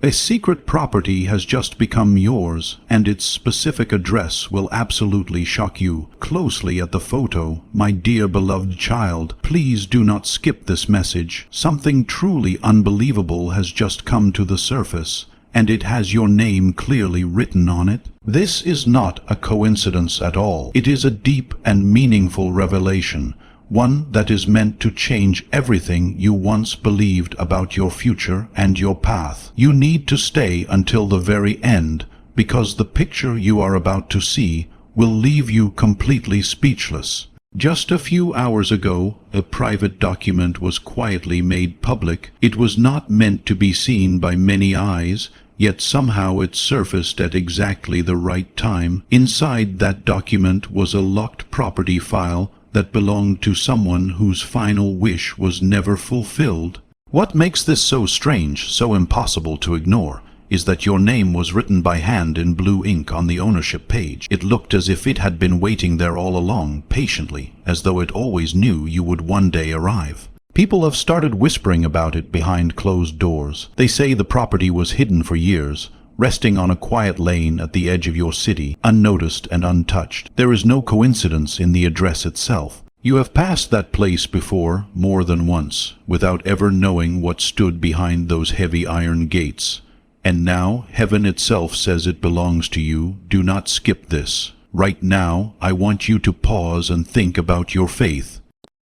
A secret property has just become yours, and its specific address will absolutely shock you. Closely at the photo, my dear beloved child, please do not skip this message. Something truly unbelievable has just come to the surface, and it has your name clearly written on it. This is not a coincidence at all. It is a deep and meaningful revelation, one that is meant to change everything you once believed about your future and your path. You need to stay until the very end, because the picture you are about to see will leave you completely speechless. Just a few hours ago, a private document was quietly made public. It was not meant to be seen by many eyes, yet somehow it surfaced at exactly the right time. Inside that document was a locked property file that belonged to someone whose final wish was never fulfilled. What makes this so strange, so impossible to ignore, is that your name was written by hand in blue ink on the ownership page. It looked as if it had been waiting there all along, patiently, as though it always knew you would one day arrive. People have started whispering about it behind closed doors. They say the property was hidden for years, resting on a quiet lane at the edge of your city, unnoticed and untouched. There is no coincidence in the address itself. You have passed that place before more than once, without ever knowing what stood behind those heavy iron gates. And now heaven itself says it belongs to you. Do not skip this. Right now, I want you to pause and think about your faith.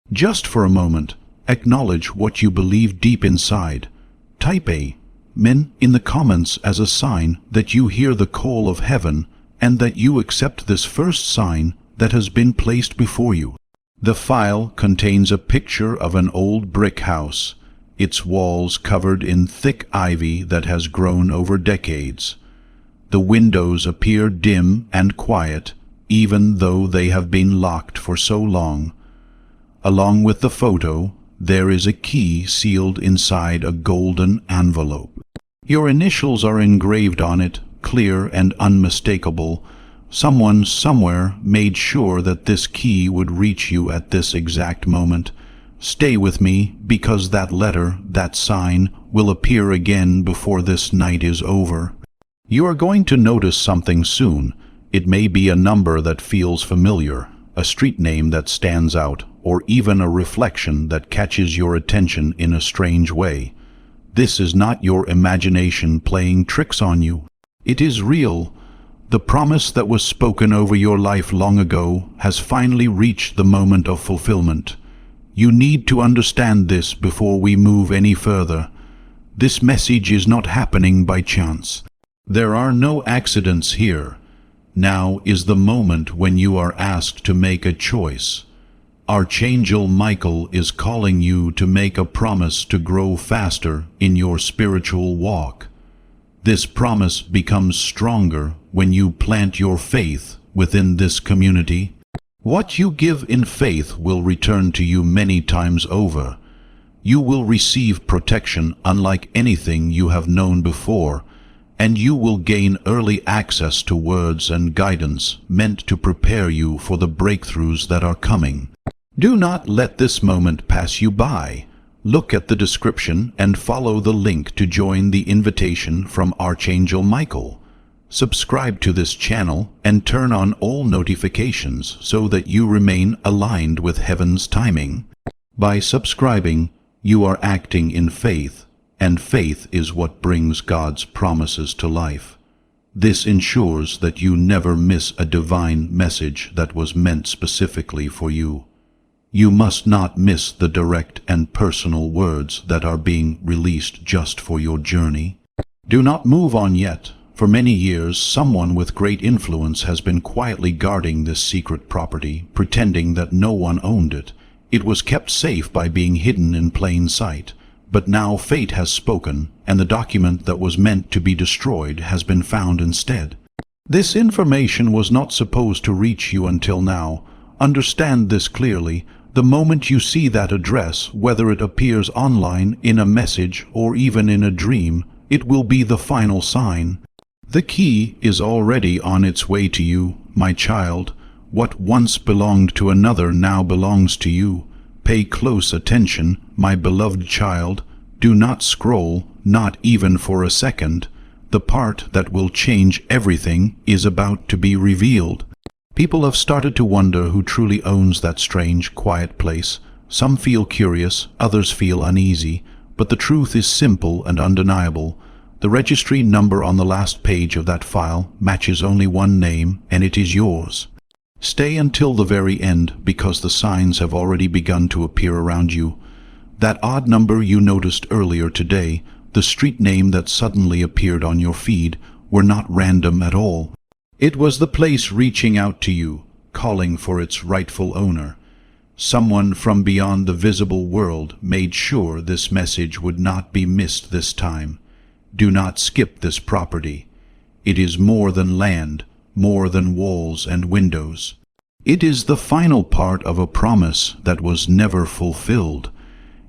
Just for a moment, acknowledge what you believe deep inside. Type Amen in the comments as a sign that you hear the call of heaven and that you accept this first sign that has been placed before you. The file contains a picture of an old brick house, its walls covered in thick ivy that has grown over decades. The windows appear dim and quiet, even though they have been locked for so long. Along with the photo, there is a key sealed inside a golden envelope. Your initials are engraved on it, clear and unmistakable. Someone somewhere made sure that this key would reach you at this exact moment. Stay with me, because that letter, that sign, will appear again before this night is over. You are going to notice something soon. It may be a number that feels familiar, a street name that stands out, or even a reflection that catches your attention in a strange way. This is not your imagination playing tricks on you. It is real. The promise that was spoken over your life long ago has finally reached the moment of fulfillment. You need to understand this before we move any further. This message is not happening by chance. There are no accidents here. Now is the moment when you are asked to make a choice. Archangel Michael is calling you to make a promise to grow faster in your spiritual walk. This promise becomes stronger when you plant your faith within this community. What you give in faith will return to you many times over. You will receive protection unlike anything you have known before, and you will gain early access to words and guidance meant to prepare you for the breakthroughs that are coming. Do not let this moment pass you by. Look at the description and follow the link to join the invitation from Archangel Michael. Subscribe to this channel and turn on all notifications so that you remain aligned with heaven's timing. By subscribing, you are acting in faith, and faith is what brings God's promises to life. This ensures that you never miss a divine message that was meant specifically for you. You must not miss the direct and personal words that are being released just for your journey. Do not move on yet. For many years, someone with great influence has been quietly guarding this secret property, pretending that no one owned it. It was kept safe by being hidden in plain sight. But now fate has spoken, and the document that was meant to be destroyed has been found instead. This information was not supposed to reach you until now. Understand this clearly. The moment you see that address, whether it appears online, in a message, or even in a dream, it will be the final sign. The key is already on its way to you, my child. What once belonged to another now belongs to you. Pay close attention, my beloved child. Do not scroll, not even for a second. The part that will change everything is about to be revealed. People have started to wonder who truly owns that strange, quiet place. Some feel curious, others feel uneasy, but the truth is simple and undeniable. The registry number on the last page of that file matches only one name, and it is yours. Stay until the very end, because the signs have already begun to appear around you. That odd number you noticed earlier today, the street name that suddenly appeared on your feed, were not random at all. It was the place reaching out to you, calling for its rightful owner. Someone from beyond the visible world made sure this message would not be missed this time. Do not skip this property. It is more than land, more than walls and windows. It is the final part of a promise that was never fulfilled.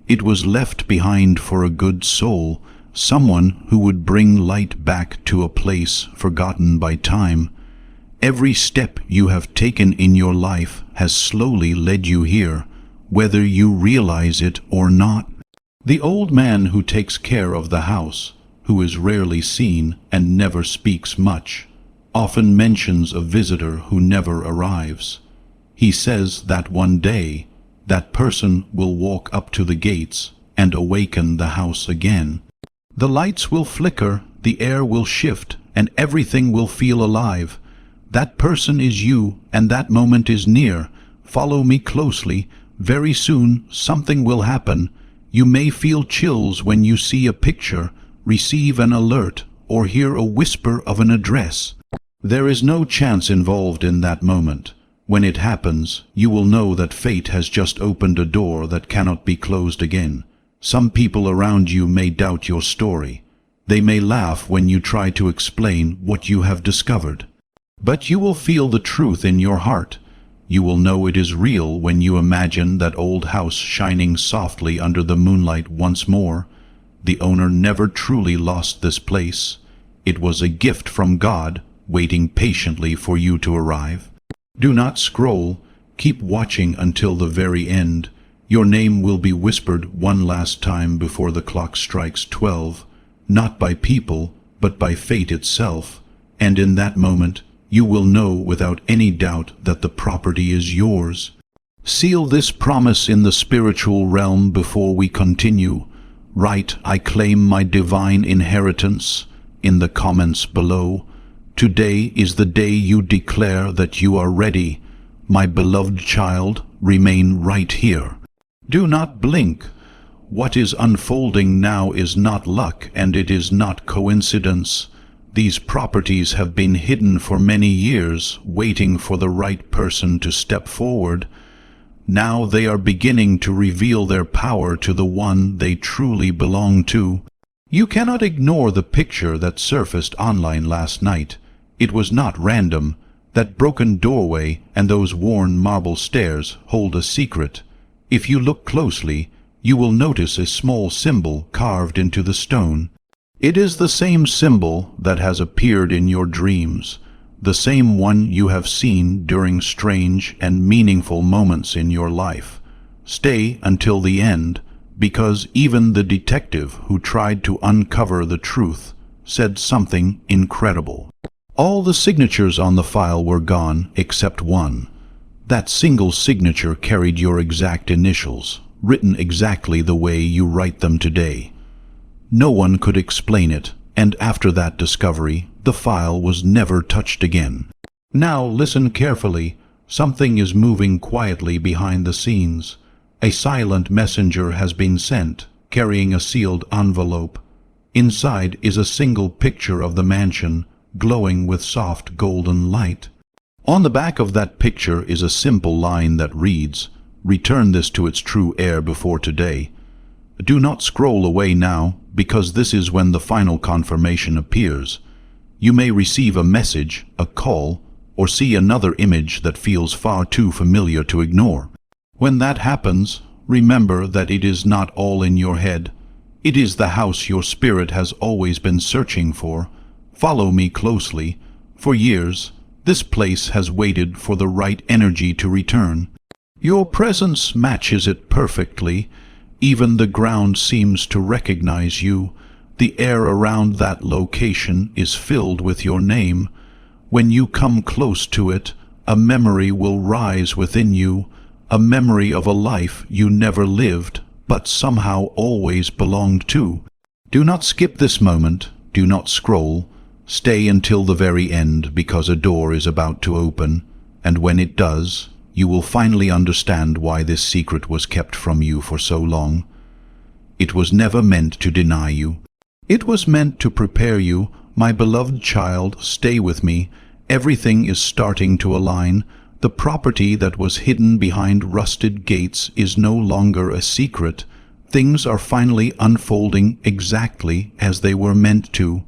It was left behind for a good soul, someone who would bring light back to a place forgotten by time. Every step you have taken in your life has slowly led you here, whether you realize it or not. The old man who takes care of the house, who is rarely seen and never speaks much, often mentions a visitor who never arrives. He says that one day, that person will walk up to the gates and awaken the house again. The lights will flicker, the air will shift, and everything will feel alive. That person is you, and that moment is near. Follow me closely. Very soon something will happen. You may feel chills when you see a picture, receive an alert, or hear a whisper of an address. There is no chance involved in that moment. When it happens, you will know that fate has just opened a door that cannot be closed again. Some people around you may doubt your story. They may laugh when you try to explain what you have discovered. But you will feel the truth in your heart. You will know it is real when you imagine that old house shining softly under the moonlight once more. The owner never truly lost this place. It was a gift from God, waiting patiently for you to arrive. Do not scroll. Keep watching until the very end. Your name will be whispered one last time before the clock strikes 12, not by people, but by fate itself. And in that moment, you will know without any doubt that the property is yours. Seal this promise in the spiritual realm before we continue. Write, "I claim my divine inheritance," in the comments below. Today is the day you declare that you are ready. My beloved child, remain right here. Do not blink. What is unfolding now is not luck, and it is not coincidence. These properties have been hidden for many years, waiting for the right person to step forward. Now they are beginning to reveal their power to the one they truly belong to. You cannot ignore the picture that surfaced online last night. It was not random. That broken doorway and those worn marble stairs hold a secret. If you look closely, you will notice a small symbol carved into the stone. It is the same symbol that has appeared in your dreams, the same one you have seen during strange and meaningful moments in your life. Stay until the end, because even the detective who tried to uncover the truth said something incredible. All the signatures on the file were gone except one. That single signature carried your exact initials, written exactly the way you write them today. No one could explain it, and after that discovery, the file was never touched again. Now listen carefully. Something is moving quietly behind the scenes. A silent messenger has been sent, carrying a sealed envelope. Inside is a single picture of the mansion, glowing with soft golden light. On the back of that picture is a simple line that reads, "Return this to its true heir before today." Do not scroll away now, because this is when the final confirmation appears. You may receive a message, a call, or see another image that feels far too familiar to ignore. When that happens, remember that it is not all in your head. It is the house your spirit has always been searching for. Follow me closely. For years, this place has waited for the right energy to return. Your presence matches it perfectly. Even the ground seems to recognize you. The air around that location is filled with your name. When you come close to it, a memory will rise within you, a memory of a life you never lived, but somehow always belonged to. Do not skip this moment. Do not scroll. Stay until the very end, because a door is about to open, and when it does, you will finally understand why this secret was kept from you for so long. It was never meant to deny you. It was meant to prepare you. My beloved child, stay with me. Everything is starting to align. The property that was hidden behind rusted gates is no longer a secret. Things are finally unfolding exactly as they were meant to.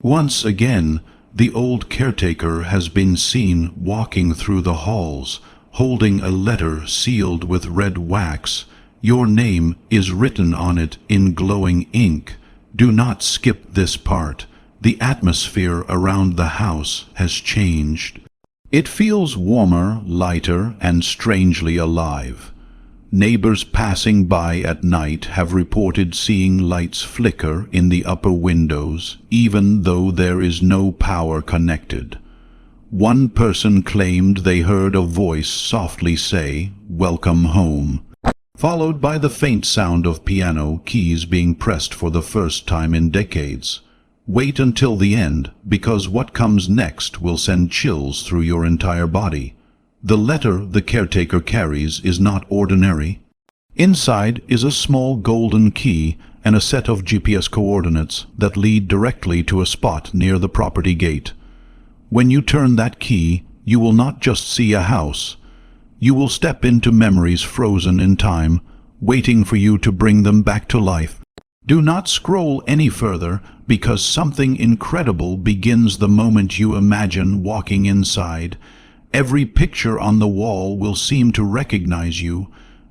Once again, the old caretaker has been seen walking through the halls, holding a letter sealed with red wax. Your name is written on it in glowing ink. Do not skip this part. The atmosphere around the house has changed. It feels warmer, lighter, and strangely alive. Neighbors passing by at night have reported seeing lights flicker in the upper windows, even though there is no power connected. One person claimed they heard a voice softly say, "Welcome home," followed by the faint sound of piano keys being pressed for the first time in decades. Wait until the end, because what comes next will send chills through your entire body. The letter the caretaker carries is not ordinary. Inside is a small golden key and a set of GPS coordinates that lead directly to a spot near the property gate. When you turn that key, you will not just see a house. You will step into memories frozen in time, waiting for you to bring them back to life. Do not scroll any further, because something incredible begins the moment you imagine walking inside. Every picture on the wall will seem to recognize you.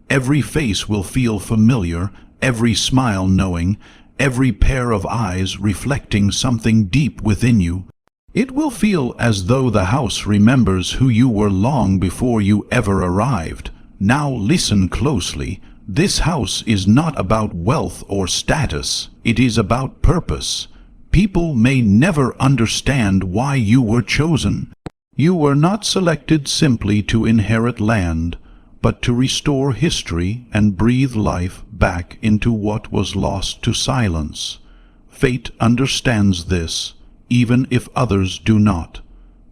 Every face will feel familiar, every smile knowing, every pair of eyes reflecting something deep within you. It will feel as though the house remembers who you were long before you ever arrived. Now listen closely. This house is not about wealth or status. It is about purpose. People may never understand why you were chosen. You were not selected simply to inherit land, but to restore history and breathe life back into what was lost to silence. Fate understands this, even if others do not.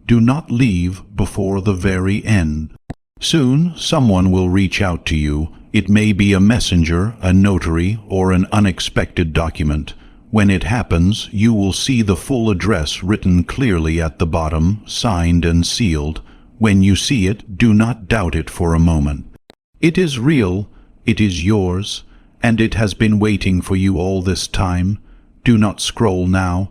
Do not leave before the very end. Soon someone will reach out to you. It may be a messenger, a notary, or an unexpected document. When it happens, you will see the full address written clearly at the bottom, signed and sealed. When you see it, do not doubt it for a moment. It is real, it is yours, and it has been waiting for you all this time. Do not scroll now.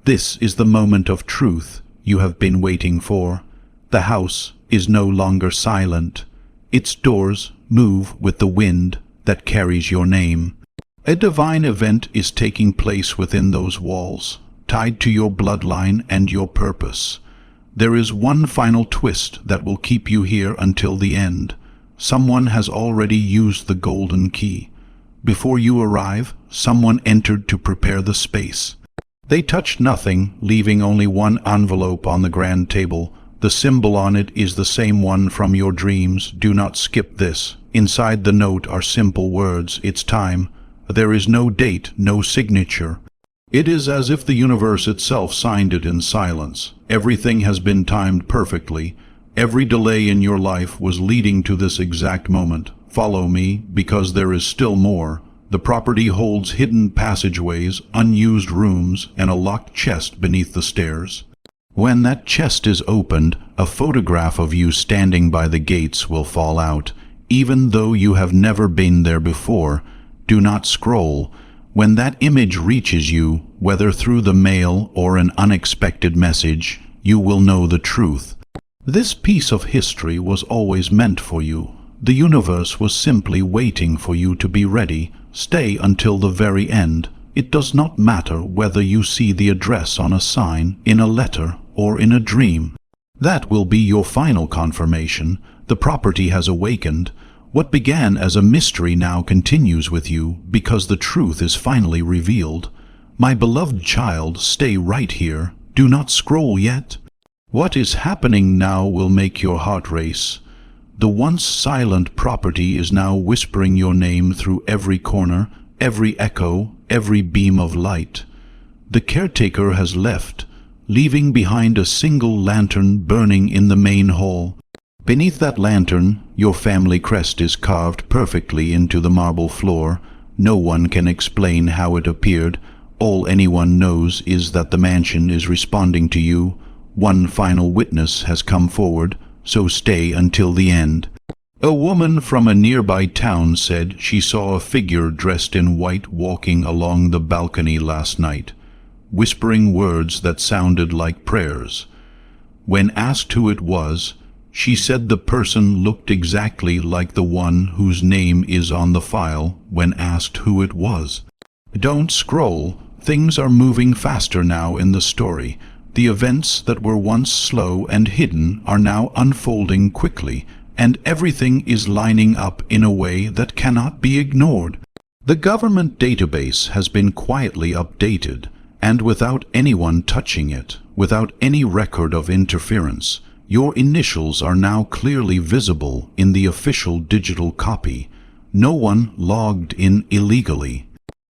This is the moment of truth you have been waiting for. The house is no longer silent. Its doors move with the wind that carries your name. A divine event is taking place within those walls, tied to your bloodline and your purpose. There is one final twist that will keep you here until the end. Someone has already used the golden key. Before you arrive, someone entered to prepare the space. They touched nothing, leaving only one envelope on the grand table. The symbol on it is the same one from your dreams. Do not skip this. Inside the note are simple words. It's time. There is no date, no signature. It is as if the universe itself signed it in silence. Everything has been timed perfectly. Every delay in your life was leading to this exact moment. Follow me, because there is still more. The property holds hidden passageways, unused rooms, and a locked chest beneath the stairs. When that chest is opened, a photograph of you standing by the gates will fall out. Even though you have never been there before, do not scroll. When that image reaches you, whether through the mail or an unexpected message, you will know the truth. This piece of history was always meant for you. The universe was simply waiting for you to be ready. Stay until the very end. It does not matter whether you see the address on a sign, in a letter, or in a dream. That will be your final confirmation. The property has awakened. What began as a mystery now continues with you because the truth is finally revealed. My beloved child, stay right here. Do not scroll yet. What is happening now will make your heart race. The once silent property is now whispering your name through every corner, every echo, every beam of light. The caretaker has left, leaving behind a single lantern burning in the main hall. Beneath that lantern, your family crest is carved perfectly into the marble floor. No one can explain how it appeared. All anyone knows is that the mansion is responding to you. One final witness has come forward, so stay until the end. A woman from a nearby town said she saw a figure dressed in white walking along the balcony last night, whispering words that sounded like prayers. When asked who it was, she said the person looked exactly like the one whose name is on the file when asked who it was. Don't scroll. Things are moving faster now in the story. The events that were once slow and hidden are now unfolding quickly, and everything is lining up in a way that cannot be ignored. The government database has been quietly updated, and without anyone touching it, without any record of interference. Your initials are now clearly visible in the official digital copy. No one logged in illegally.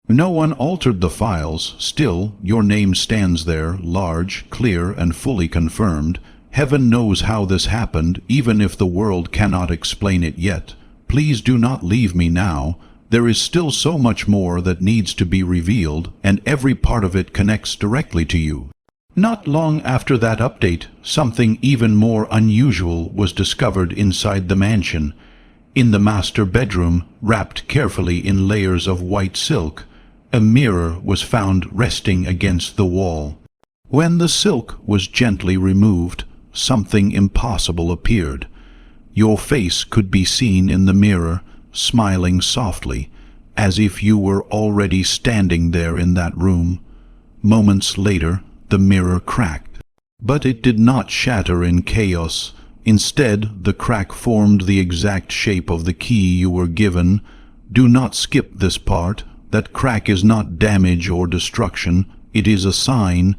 No one altered the files. Still, your name stands there, large, clear, and fully confirmed. Heaven knows how this happened, even if the world cannot explain it yet. Please do not leave me now. There is still so much more that needs to be revealed, and every part of it connects directly to you. Not long after that update, something even more unusual was discovered inside the mansion. In the master bedroom, wrapped carefully in layers of white silk, a mirror was found resting against the wall. When the silk was gently removed, something impossible appeared. Your face could be seen in the mirror, smiling softly, as if you were already standing there in that room. Moments later, the mirror cracked. But it did not shatter in chaos. Instead, the crack formed the exact shape of the key you were given. Do not skip this part. That crack is not damage or destruction. It is a sign.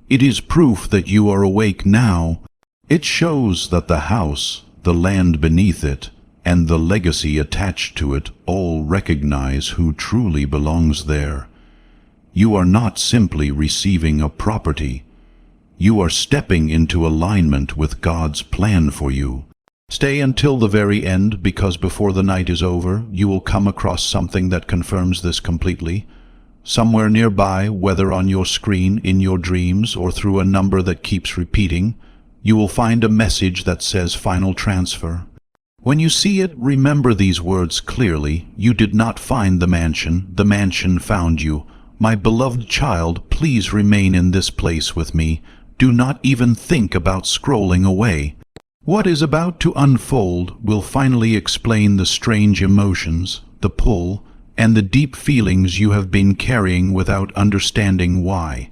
It is proof that you are awake now. It shows that the house, the land beneath it, and the legacy attached to it all recognize who truly belongs there. You are not simply receiving a property. You are stepping into alignment with God's plan for you. Stay until the very end, because before the night is over, you will come across something that confirms this completely. Somewhere nearby, whether on your screen, in your dreams, or through a number that keeps repeating, you will find a message that says final transfer. When you see it, remember these words clearly. You did not find the mansion found you. My beloved child, please remain in this place with me. Do not even think about scrolling away. What is about to unfold will finally explain the strange emotions, the pull, and the deep feelings you have been carrying without understanding why.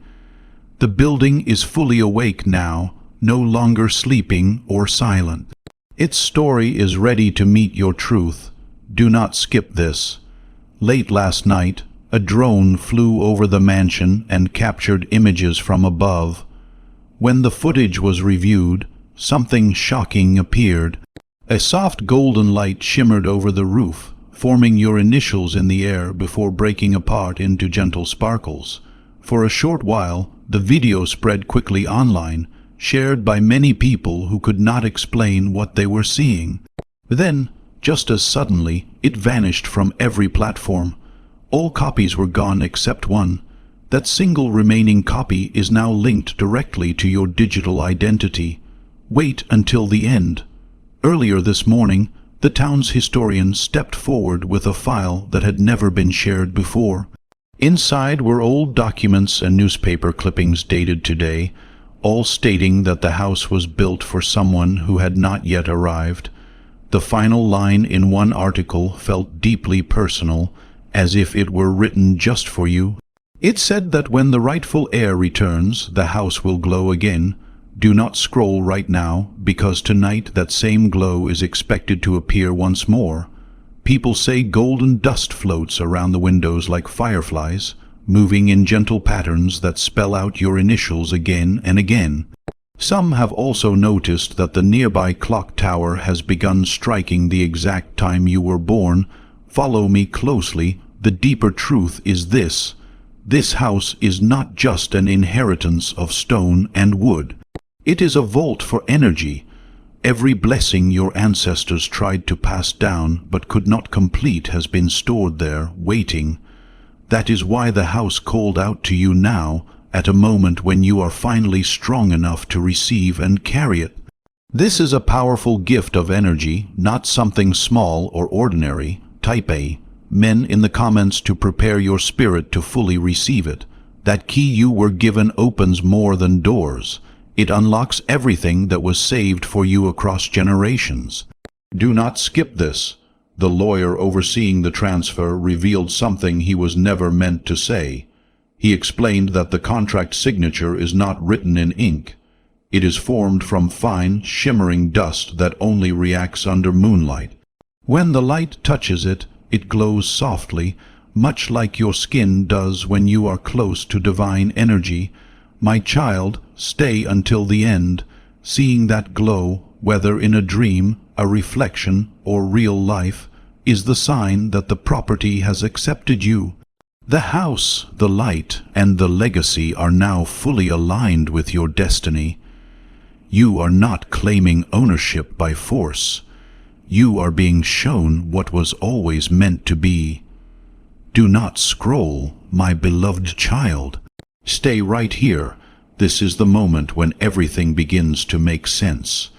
The building is fully awake now, no longer sleeping or silent. Its story is ready to meet your truth. Do not skip this. Late last night, a drone flew over the mansion and captured images from above. When the footage was reviewed, something shocking appeared. A soft golden light shimmered over the roof, forming your initials in the air before breaking apart into gentle sparkles. For a short while, the video spread quickly online, shared by many people who could not explain what they were seeing. Then, just as suddenly, it vanished from every platform. All copies were gone except one. That single remaining copy is now linked directly to your digital identity. Wait until the end. Earlier this morning, the town's historian stepped forward with a file that had never been shared before. Inside were old documents and newspaper clippings dated today, all stating that the house was built for someone who had not yet arrived. The final line in one article felt deeply personal, as if it were written just for you. It said that when the rightful heir returns, the house will glow again. Do not scroll right now, because tonight that same glow is expected to appear once more. People say golden dust floats around the windows like fireflies, moving in gentle patterns that spell out your initials again and again. Some have also noticed that the nearby clock tower has begun striking the exact time you were born. Follow me closely. The deeper truth is this. This house is not just an inheritance of stone and wood. It is a vault for energy. Every blessing your ancestors tried to pass down but could not complete has been stored there, waiting. That is why the house called out to you now, at a moment when you are finally strong enough to receive and carry it. This is a powerful gift of energy, not something small or ordinary. Type A, men in the comments to prepare your spirit to fully receive it. That key you were given opens more than doors. It unlocks everything that was saved for you across generations. Do not skip this. The lawyer overseeing the transfer revealed something he was never meant to say. He explained that the contract signature is not written in ink. It is formed from fine, shimmering dust that only reacts under moonlight. When the light touches it, it glows softly, much like your skin does when you are close to divine energy. My child, stay until the end. Seeing that glow, whether in a dream, a reflection, or real life, is the sign that the property has accepted you. The house, the light, and the legacy are now fully aligned with your destiny. You are not claiming ownership by force. You are being shown what was always meant to be. Do not scroll, my beloved child. Stay right here. This is the moment when everything begins to make sense.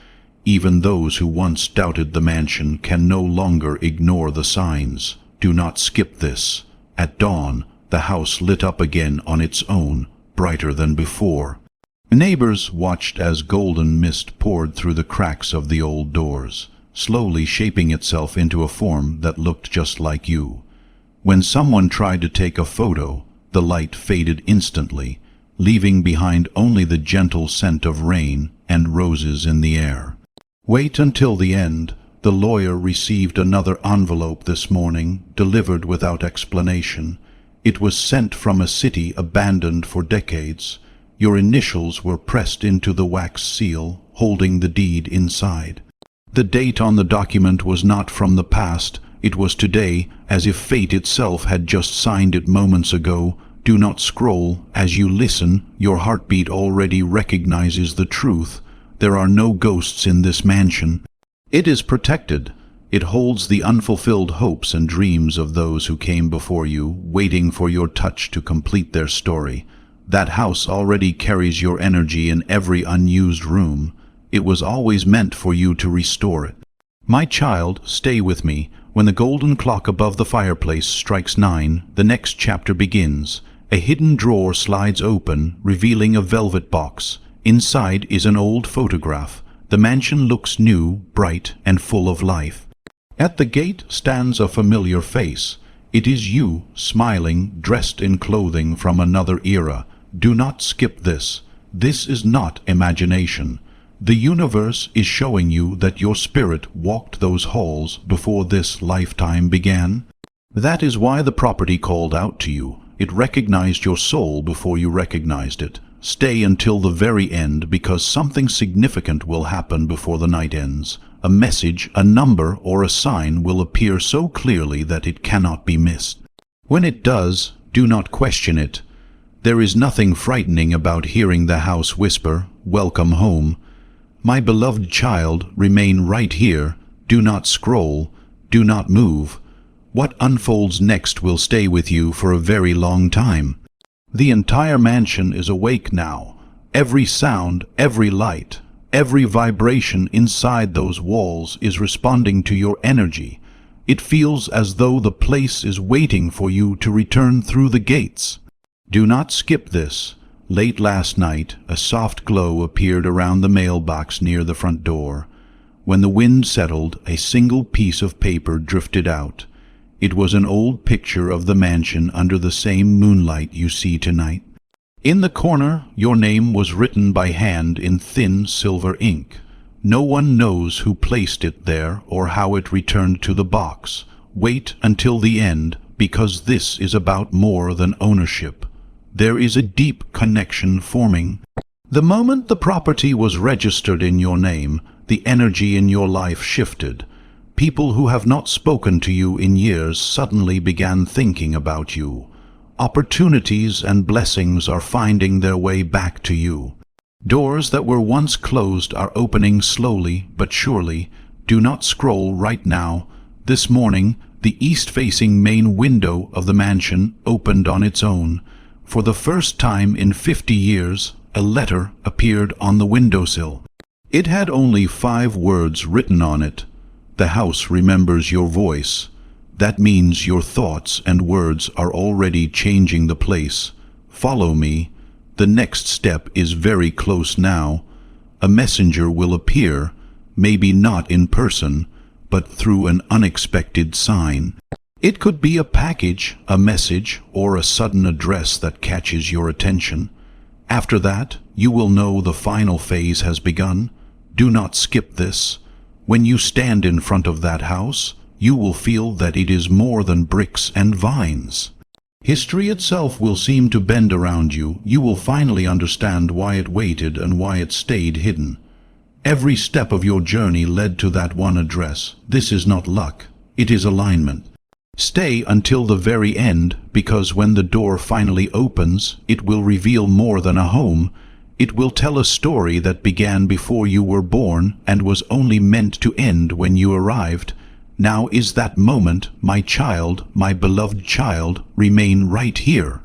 Even those who once doubted the mansion can no longer ignore the signs. Do not skip this. At dawn, the house lit up again on its own, brighter than before. Neighbors watched as golden mist poured through the cracks of the old doors, slowly shaping itself into a form that looked just like you. When someone tried to take a photo, the light faded instantly, leaving behind only the gentle scent of rain and roses in the air. Wait until the end. The lawyer received another envelope this morning, delivered without explanation. It was sent from a city abandoned for decades. Your initials were pressed into the wax seal, holding the deed inside. The date on the document was not from the past. It was today, as if fate itself had just signed it moments ago. Do not scroll. As you listen, your heartbeat already recognizes the truth. There are no ghosts in this mansion. It is protected. It holds the unfulfilled hopes and dreams of those who came before you, waiting for your touch to complete their story. That house already carries your energy in every unused room. It was always meant for you to restore it. My child, stay with me. When the golden clock above the fireplace strikes 9, the next chapter begins. A hidden drawer slides open, revealing a velvet box. Inside is an old photograph. The mansion looks new, bright, and full of life. At the gate stands a familiar face. It is you, smiling, dressed in clothing from another era. Do not skip this. This is not imagination. The universe is showing you that your spirit walked those halls before this lifetime began. That is why the property called out to you. It recognized your soul before you recognized it. Stay until the very end, because something significant will happen before the night ends. A message, a number, or a sign will appear so clearly that it cannot be missed. When it does, do not question it. There is nothing frightening about hearing the house whisper, "Welcome home." My beloved child, remain right here. Do not scroll. Do not move. What unfolds next will stay with you for a very long time. The entire mansion is awake now. Every sound, every light, every vibration inside those walls is responding to your energy. It feels as though the place is waiting for you to return through the gates. Do not skip this. Late last night, a soft glow appeared around the mailbox near the front door. When the wind settled, a single piece of paper drifted out. It was an old picture of the mansion under the same moonlight you see tonight. In the corner, your name was written by hand in thin silver ink. No one knows who placed it there or how it returned to the box. Wait until the end, because this is about more than ownership. There is a deep connection forming. The moment the property was registered in your name, the energy in your life shifted. People who have not spoken to you in years suddenly began thinking about you. Opportunities and blessings are finding their way back to you. Doors that were once closed are opening slowly but surely. Do not scroll right now. This morning, the east-facing main window of the mansion opened on its own. For the first time in 50 years, a letter appeared on the windowsill. It had only 5 words written on it. The house remembers your voice. That means your thoughts and words are already changing the place. Follow me. The next step is very close now. A messenger will appear, maybe not in person, but through an unexpected sign. It could be a package, a message, or a sudden address that catches your attention. After that, you will know the final phase has begun. Do not skip this. When you stand in front of that house, you will feel that it is more than bricks and vines. History itself will seem to bend around you. You will finally understand why it waited and why it stayed hidden. Every step of your journey led to that one address. This is not luck. It is alignment. Stay until the very end, because when the door finally opens, it will reveal more than a home. It will tell a story that began before you were born and was only meant to end when you arrived. Now is that moment, my child, my beloved child. Remain right here.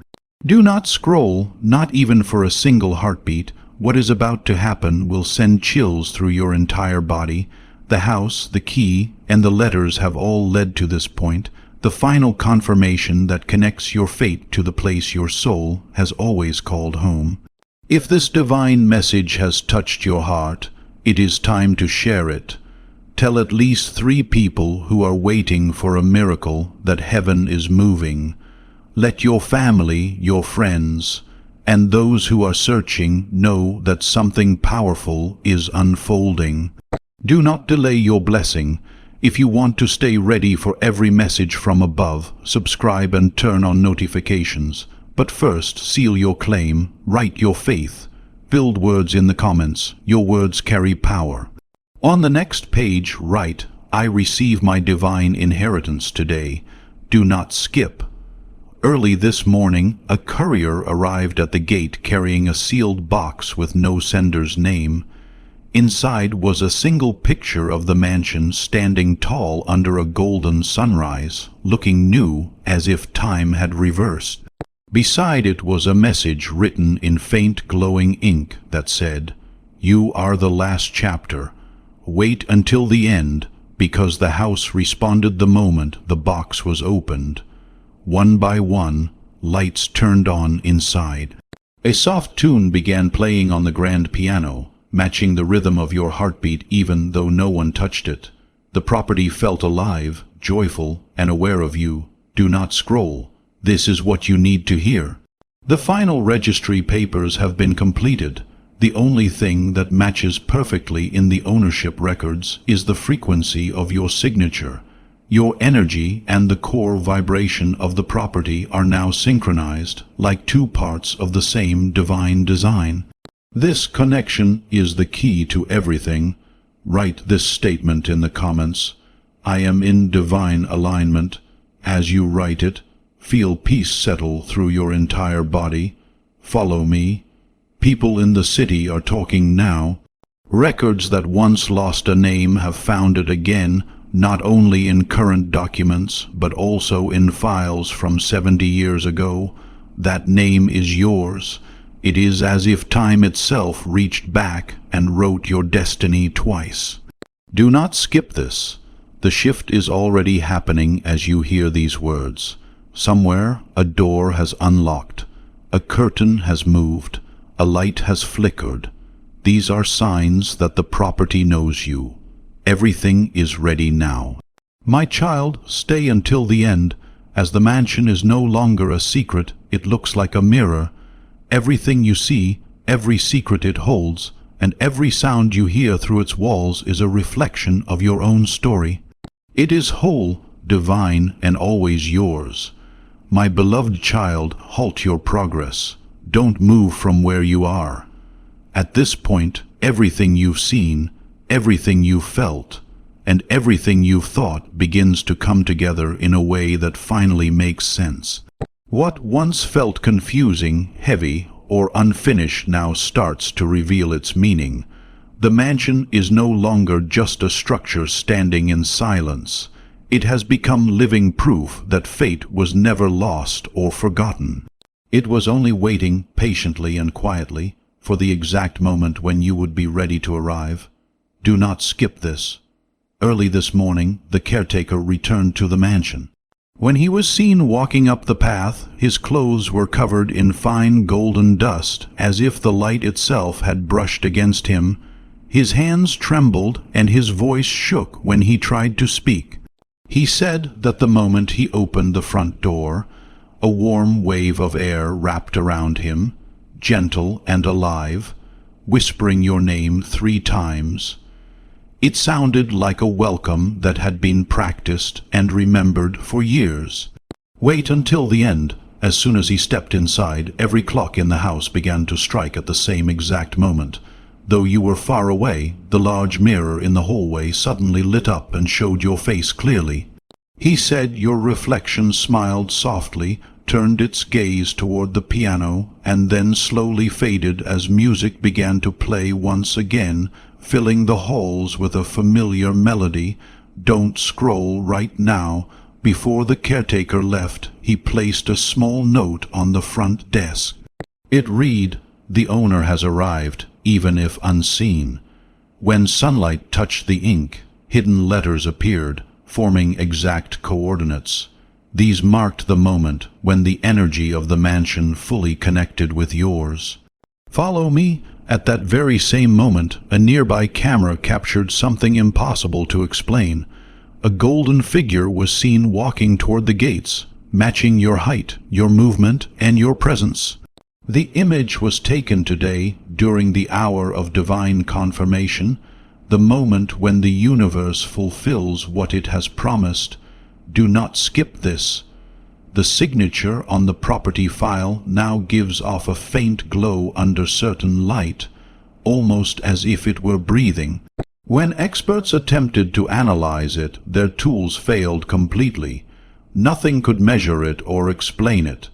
Do not scroll, not even for a single heartbeat. What is about to happen will send chills through your entire body. The house, the key, and the letters have all led to this point, the final confirmation that connects your fate to the place your soul has always called home. If this divine message has touched your heart, it is time to share it. Tell at least 3 people who are waiting for a miracle that heaven is moving. Let your family, your friends, and those who are searching know that something powerful is unfolding. Do not delay your blessing. If you want to stay ready for every message from above, subscribe and turn on notifications. But first, seal your claim, write your faith. Build words in the comments. Your words carry power. On the next page, write, I receive my divine inheritance today. Do not skip. Early this morning, a courier arrived at the gate carrying a sealed box with no sender's name. Inside was a single picture of the mansion standing tall under a golden sunrise, looking new as if time had reversed. Beside it was a message written in faint glowing ink that said, You are the last chapter. Wait until the end, because the house responded the moment the box was opened. One by one, lights turned on inside. A soft tune began playing on the grand piano, matching the rhythm of your heartbeat even though no one touched it. The property felt alive, joyful, and aware of you. Do not scroll. This is what you need to hear. The final registry papers have been completed. The only thing that matches perfectly in the ownership records is the frequency of your signature. Your energy and the core vibration of the property are now synchronized, like 2 parts of the same divine design. This connection is the key to everything. Write this statement in the comments. I am in divine alignment. As you write it, feel peace settle through your entire body. Follow me. People in the city are talking now. Records that once lost a name have found it again, not only in current documents, but also in files from 70 years ago. That name is yours. It is as if time itself reached back and wrote your destiny twice. Do not skip this. The shift is already happening as you hear these words. Somewhere a door has unlocked. A curtain has moved. A light has flickered. These are signs that the property knows you. Everything is ready now. My child, stay until the end. As the mansion is no longer a secret, it looks like a mirror. Everything you see, every secret it holds, and every sound you hear through its walls is a reflection of your own story. It is whole. divine, and always yours. My beloved child, halt your progress. Don't move from where you are. At this point, everything you've seen, everything you've felt, and everything you've thought begins to come together in a way that finally makes sense. What once felt confusing, heavy, or unfinished now starts to reveal its meaning. The mansion is no longer just a structure standing in silence. It has become living proof that fate was never lost or forgotten. It was only waiting patiently and quietly for the exact moment when you would be ready to arrive. Do not skip this. Early this morning, the caretaker returned to the mansion. When he was seen walking up the path, his clothes were covered in fine golden dust, as if the light itself had brushed against him. His hands trembled and his voice shook when he tried to speak. He said that the moment he opened the front door, a warm wave of air wrapped around him, gentle and alive, whispering your name 3 times. It sounded like a welcome that had been practiced and remembered for years. Wait until the end. As soon as he stepped inside, every clock in the house began to strike at the same exact moment. Though you were far away, the large mirror in the hallway suddenly lit up and showed your face clearly. He said your reflection smiled softly, turned its gaze toward the piano, and then slowly faded as music began to play once again, filling the halls with a familiar melody. Don't scroll right now. Before the caretaker left, he placed a small note on the front desk. It read, "The owner has arrived, even if unseen." When sunlight touched the ink, hidden letters appeared, forming exact coordinates. These marked the moment when the energy of the mansion fully connected with yours. Follow me. At that very same moment, a nearby camera captured something impossible to explain. A golden figure was seen walking toward the gates, matching your height, your movement, and your presence. The image was taken today during the hour of divine confirmation, the moment when the universe fulfills what it has promised. Do not skip this. The signature on the property file now gives off a faint glow under certain light, almost as if it were breathing. When experts attempted to analyze it, their tools failed completely. Nothing could measure it or explain it.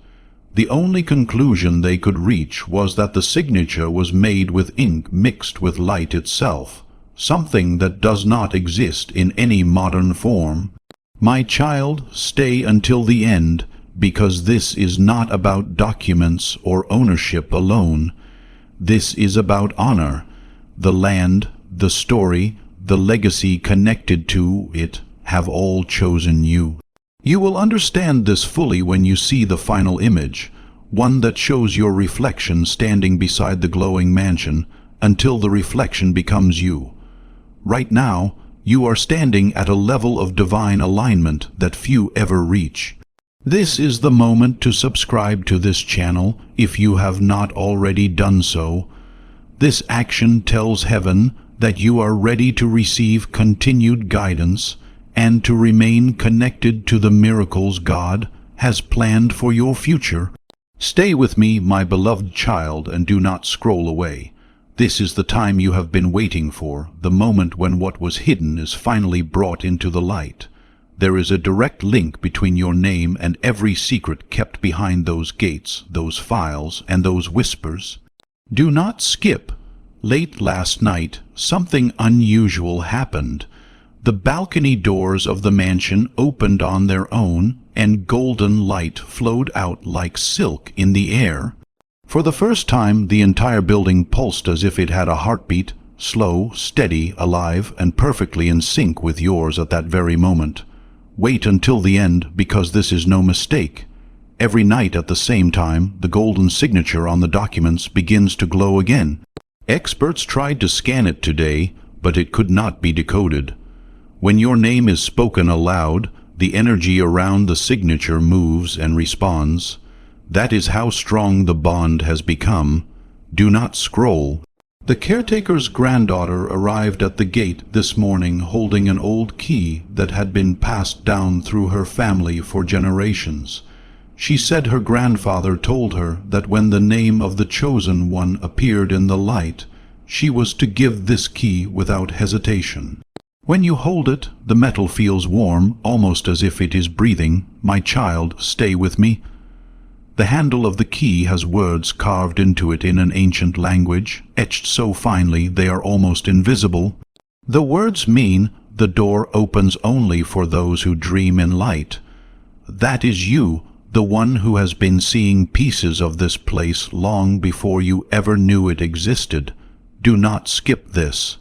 The only conclusion they could reach was that the signature was made with ink mixed with light itself, something that does not exist in any modern form. My child, stay until the end, because this is not about documents or ownership alone. This is about honor. The land, the story, the legacy connected to it have all chosen you. You will understand this fully when you see the final image, one that shows your reflection standing beside the glowing mansion until the reflection becomes you. Right now, you are standing at a level of divine alignment that few ever reach. This is the moment to subscribe to this channel if you have not already done so. This action tells heaven that you are ready to receive continued guidance and to remain connected to the miracles God has planned for your future. Stay with me, my beloved child, and do not scroll away. This is the time you have been waiting for, the moment when what was hidden is finally brought into the light. There is a direct link between your name and every secret kept behind those gates, those files, and those whispers. Do not skip. Late last night, something unusual happened. The balcony doors of the mansion opened on their own, and golden light flowed out like silk in the air. For the first time, the entire building pulsed as if it had a heartbeat, slow, steady, alive, and perfectly in sync with yours at that very moment. Wait until the end, because this is no mistake. Every night at the same time, the golden signature on the documents begins to glow again. Experts tried to scan it today, but it could not be decoded. When your name is spoken aloud, the energy around the signature moves and responds. That is how strong the bond has become. Do not scroll. The caretaker's granddaughter arrived at the gate this morning holding an old key that had been passed down through her family for generations. She said her grandfather told her that when the name of the chosen one appeared in the light, she was to give this key without hesitation. When you hold it, the metal feels warm, almost as if it is breathing. "My child, stay with me." The handle of the key has words carved into it in an ancient language, etched so finely they are almost invisible. The words mean, "The door opens only for those who dream in light." That is you, the one who has been seeing pieces of this place long before you ever knew it existed. Do not skip this.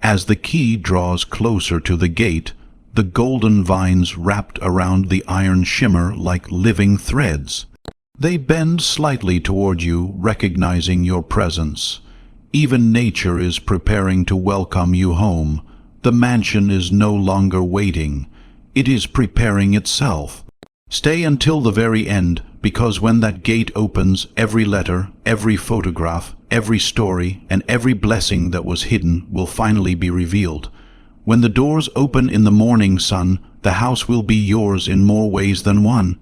As the key draws closer to the gate, the golden vines wrapped around the iron shimmer like living threads. They bend slightly toward you, recognizing your presence. Even nature is preparing to welcome you home. The mansion is no longer waiting. It is preparing itself. Stay until the very end, because when that gate opens, every letter, every photograph, every story, and every blessing that was hidden will finally be revealed. When the doors open in the morning sun, the house will be yours in more ways than one.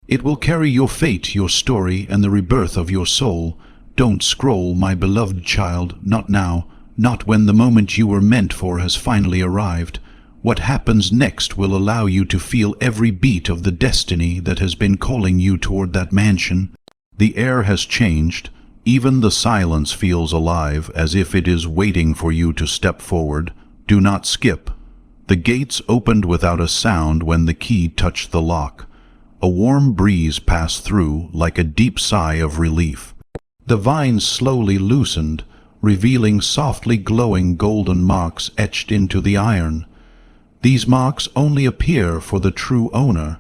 It will carry your fate, your story, and the rebirth of your soul. Don't scroll, my beloved child, not now, not when the moment you were meant for has finally arrived. What happens next will allow you to feel every beat of the destiny that has been calling you toward that mansion. The air has changed. Even the silence feels alive, as if it is waiting for you to step forward. Do not skip. The gates opened without a sound when the key touched the lock. A warm breeze passed through, like a deep sigh of relief. The vines slowly loosened, revealing softly glowing golden marks etched into the iron. These marks only appear for the true owner.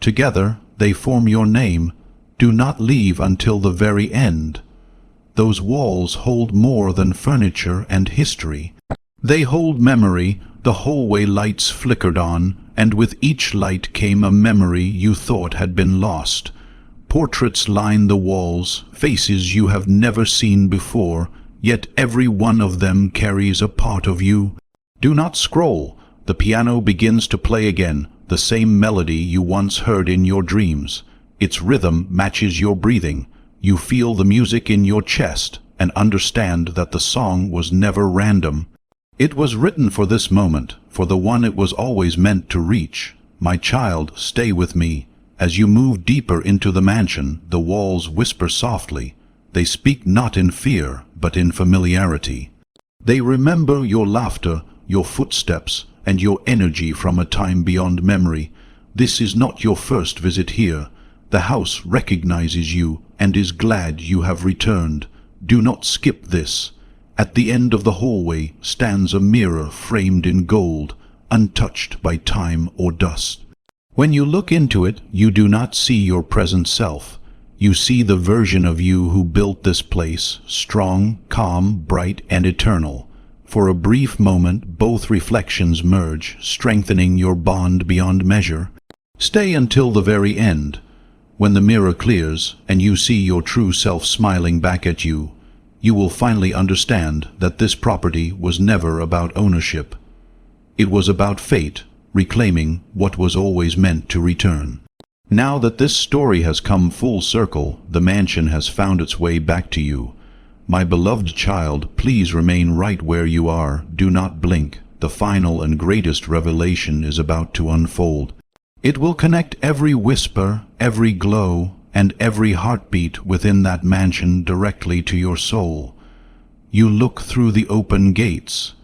Together they form your name. Do not leave until the very end. Those walls hold more than furniture and history. They hold memory. The hallway lights flickered on, and with each light came a memory you thought had been lost. Portraits line the walls, faces you have never seen before, yet every one of them carries a part of you. Do not scroll. The piano begins to play again, the same melody you once heard in your dreams. Its rhythm matches your breathing. You feel the music in your chest and understand that the song was never random. It was written for this moment, for the one it was always meant to reach. My child, stay with me. As you move deeper into the mansion, the walls whisper softly. They speak not in fear, but in familiarity. They remember your laughter, your footsteps, and your energy from a time beyond memory. This is not your first visit here. The house recognizes you and is glad you have returned. Do not skip this. At the end of the hallway stands a mirror framed in gold, untouched by time or dust. When you look into it, you do not see your present self. You see the version of you who built this place, strong, calm, bright, and eternal. For a brief moment, both reflections merge, strengthening your bond beyond measure. Stay until the very end. When the mirror clears and you see your true self smiling back at you, you will finally understand that this property was never about ownership. It was about fate, reclaiming what was always meant to return. Now that this story has come full circle, the mansion has found its way back to you. My beloved child, please remain right where you are. Do not blink. The final and greatest revelation is about to unfold. It will connect every whisper, every glow, and every heartbeat within that mansion directly to your soul. You look through the open gates.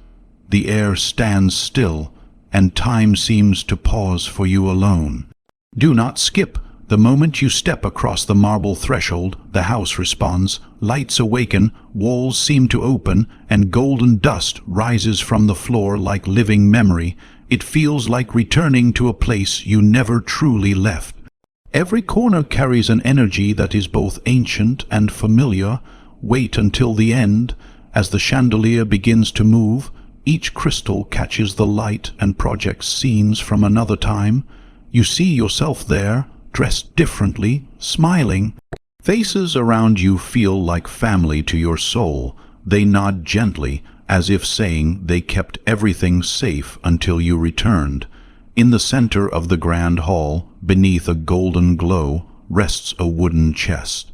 The air stands still, and time seems to pause for you alone. Do not skip. The moment you step across the marble threshold, the house responds, lights awaken, walls seem to open, and golden dust rises from the floor like living memory. It feels like returning to a place you never truly left. Every corner carries an energy that is both ancient and familiar. Wait until the end. As the chandelier begins to move, each crystal catches the light and projects scenes from another time. You see yourself there, dressed differently, smiling. Faces around you feel like family to your soul. They nod gently, as if saying they kept everything safe until you returned. In the center of the grand hall, beneath a golden glow, rests a wooden chest.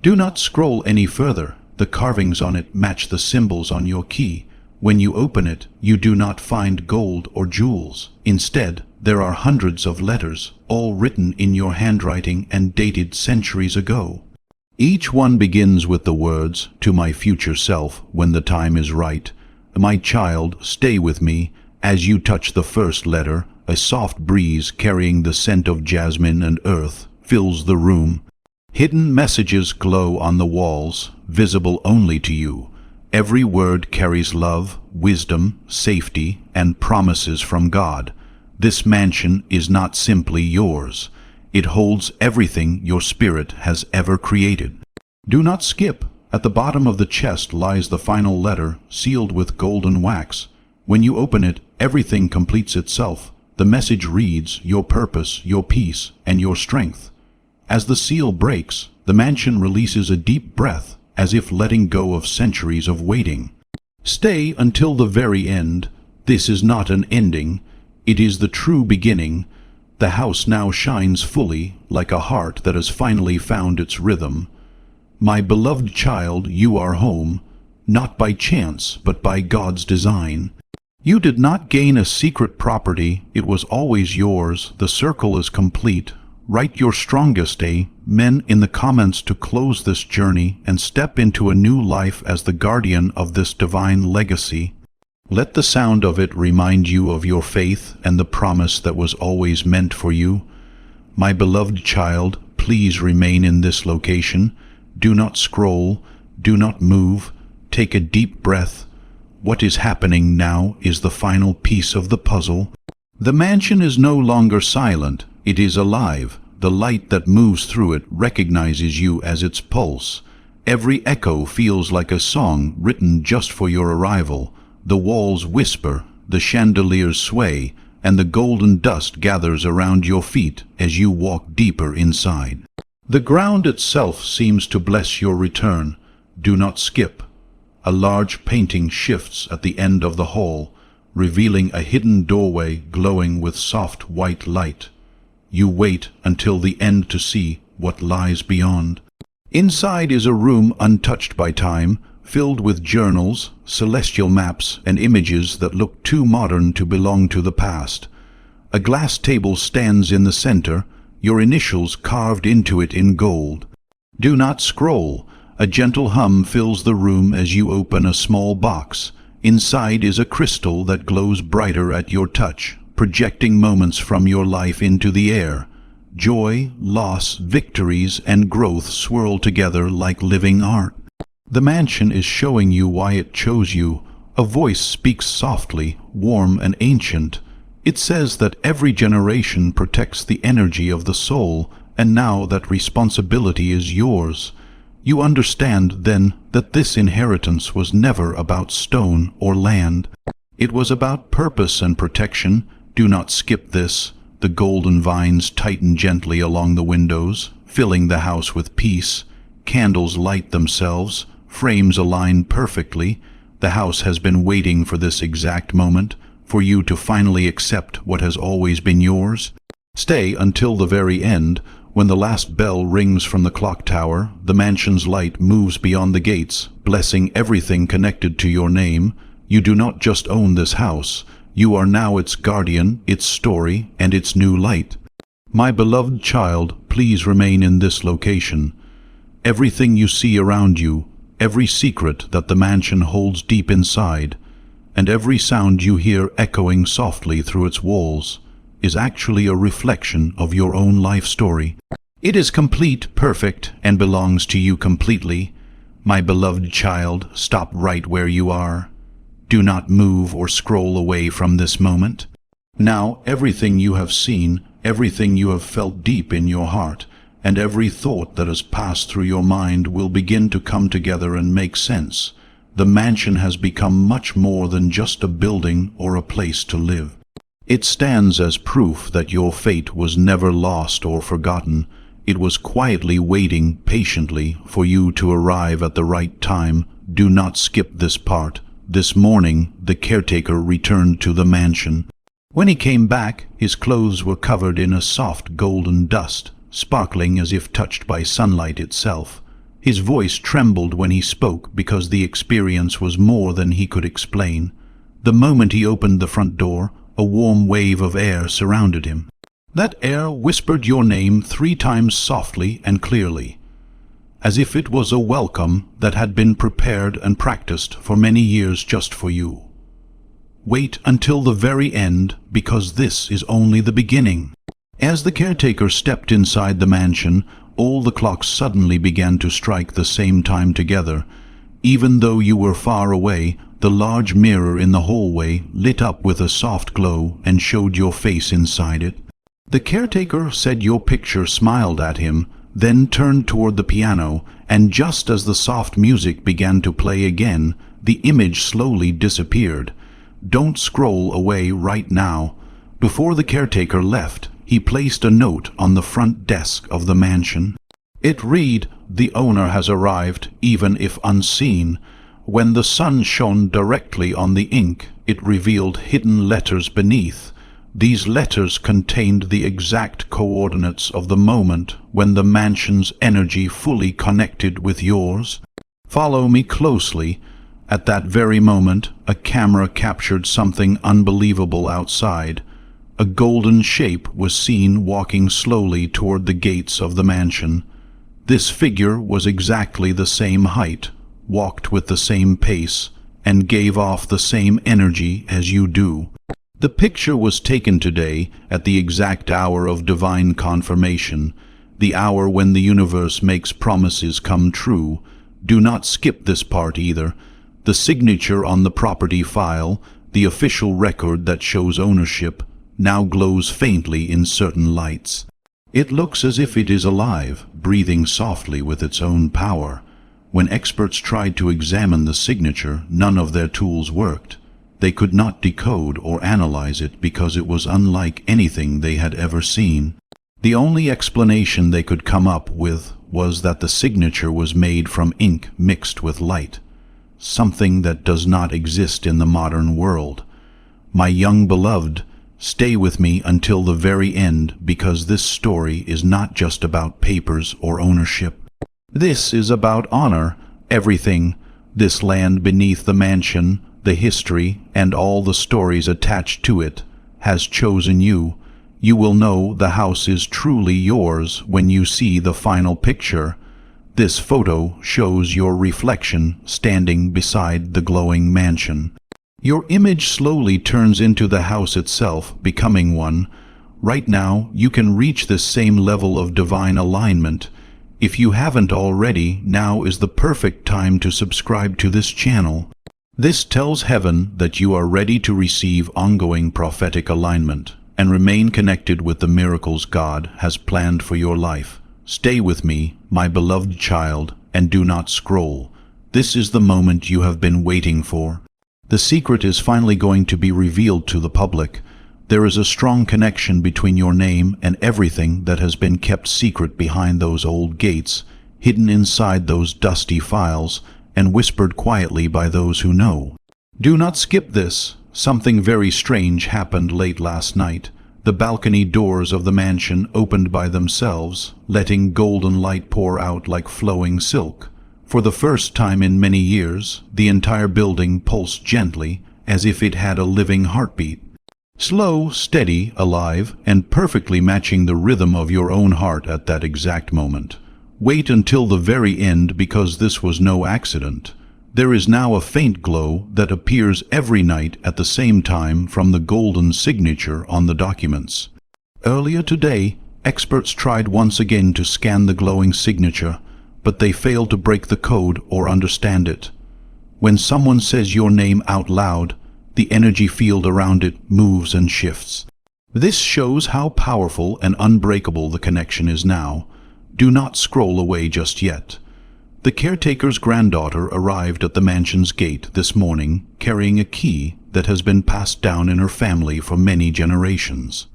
Do not scroll any further. The carvings on it match the symbols on your key. When you open it, you do not find gold or jewels. Instead, there are hundreds of letters, all written in your handwriting and dated centuries ago. Each one begins with the words, "To my future self, when the time is right. My child, stay with me." As you touch the first letter, a soft breeze carrying the scent of jasmine and earth fills the room. Hidden messages glow on the walls, visible only to you. Every word carries love, wisdom, safety, and promises from God. This mansion is not simply yours. It holds everything your spirit has ever created. Do not skip. At the bottom of the chest lies the final letter, sealed with golden wax. When you open it, everything completes itself. The message reads, your purpose, your peace, and your strength. As the seal breaks, the mansion releases a deep breath, as if letting go of centuries of waiting. Stay until the very end. This is not an ending. It is the true beginning. The house now shines fully, like a heart that has finally found its rhythm. My beloved child, you are home, not by chance, but by God's design. You did not gain a secret property. It was always yours. The circle is complete. Write your strongest amen in the comments to close this journey and step into a new life as the guardian of this divine legacy. Let the sound of it remind you of your faith and the promise that was always meant for you. My beloved child, please remain in this location. Do not scroll. Do not move. Take a deep breath. What is happening now is the final piece of the puzzle. The mansion is no longer silent. It is alive. The light that moves through it recognizes you as its pulse. Every echo feels like a song written just for your arrival. The walls whisper, the chandeliers sway, and the golden dust gathers around your feet as you walk deeper inside. The ground itself seems to bless your return. Do not skip. A large painting shifts at the end of the hall, revealing a hidden doorway glowing with soft white light. You wait until the end to see what lies beyond. Inside is a room untouched by time, filled with journals, celestial maps, and images that look too modern to belong to the past. A glass table stands in the center, your initials carved into it in gold. Do not scroll. A gentle hum fills the room as you open a small box. Inside is a crystal that glows brighter at your touch, projecting moments from your life into the air. Joy, loss, victories, and growth swirl together like living art. The mansion is showing you why it chose you. A voice speaks softly, warm and ancient. It says that every generation protects the energy of the soul, and now that responsibility is yours. You understand, then, that this inheritance was never about stone or land. It was about purpose and protection. Do not skip this. The golden vines tighten gently along the windows, filling the house with peace. Candles light themselves. Frames align perfectly. The house has been waiting for this exact moment, for you to finally accept what has always been yours. Stay until the very end. When the last bell rings from the clock tower, the mansion's light moves beyond the gates, blessing everything connected to your name. You do not just own this house. You are now its guardian, its story, and its new light. My beloved child, please remain in this location. Everything you see around you, every secret that the mansion holds deep inside, and every sound you hear echoing softly through its walls, is actually a reflection of your own life story. It is complete, perfect, and belongs to you completely. My beloved child, stop right where you are. Do not move or scroll away from this moment. Now, everything you have seen, everything you have felt deep in your heart, and every thought that has passed through your mind will begin to come together and make sense. The mansion has become much more than just a building or a place to live. It stands as proof that your fate was never lost or forgotten. It was quietly waiting patiently for you to arrive at the right time, Do not skip this part. This morning, the caretaker returned to the mansion. When he came back, his clothes were covered in a soft golden dust, sparkling as if touched by sunlight itself. His voice trembled when he spoke because the experience was more than he could explain. The moment he opened the front door, a warm wave of air surrounded him. That air whispered your name 3 times softly and clearly, as if it was a welcome that had been prepared and practiced for many years just for you. Wait until the very end, because this is only the beginning. As the caretaker stepped inside the mansion, all the clocks suddenly began to strike the same time together. Even though you were far away, the large mirror in the hallway lit up with a soft glow and showed your face inside it. The caretaker said your picture smiled at him, then turned toward the piano, and just as the soft music began to play again, the image slowly disappeared. Don't scroll away right now. Before the caretaker left, he placed a note on the front desk of the mansion. It read, "The owner has arrived, even if unseen." When the sun shone directly on the ink, it revealed hidden letters beneath. These letters contained the exact coordinates of the moment when the mansion's energy fully connected with yours. Follow me closely. At that very moment, a camera captured something unbelievable outside. A golden shape was seen walking slowly toward the gates of the mansion. This figure was exactly the same height, walked with the same pace, and gave off the same energy as you do. The picture was taken today at the exact hour of divine confirmation, the hour when the universe makes promises come true. Do not skip this part either. The signature on the property file, the official record that shows ownership, now glows faintly in certain lights. It looks as if it is alive, breathing softly with its own power. When experts tried to examine the signature, none of their tools worked. They could not decode or analyze it because it was unlike anything they had ever seen. The only explanation they could come up with was that the signature was made from ink mixed with light, something that does not exist in the modern world. My young beloved, stay with me until the very end, because this story is not just about papers or ownership. This is about honor, everything. This land beneath the mansion, the history, and all the stories attached to it, has chosen you. You will know the house is truly yours when you see the final picture. This photo shows your reflection standing beside the glowing mansion. Your image slowly turns into the house itself, becoming one. Right now, you can reach this same level of divine alignment. If you haven't already, now is the perfect time to subscribe to this channel. This tells heaven that you are ready to receive ongoing prophetic alignment and remain connected with the miracles God has planned for your life. Stay with me, my beloved child, and do not scroll. This is the moment you have been waiting for. The secret is finally going to be revealed to the public. There is a strong connection between your name and everything that has been kept secret behind those old gates, hidden inside those dusty files, and whispered quietly by those who know. Do not skip this. Something very strange happened late last night. The balcony doors of the mansion opened by themselves, letting golden light pour out like flowing silk. For the first time in many years, the entire building pulsed gently, as if it had a living heartbeat. Slow, steady, alive, and perfectly matching the rhythm of your own heart at that exact moment. Wait until the very end, because this was no accident. There is now a faint glow that appears every night at the same time from the golden signature on the documents. Earlier today, experts tried once again to scan the glowing signature, but they failed to break the code or understand it. When someone says your name out loud, the energy field around it moves and shifts. This shows how powerful and unbreakable the connection is now. Do not scroll away just yet. The caretaker's granddaughter arrived at the mansion's gate this morning carrying a key that has been passed down in her family for many generations.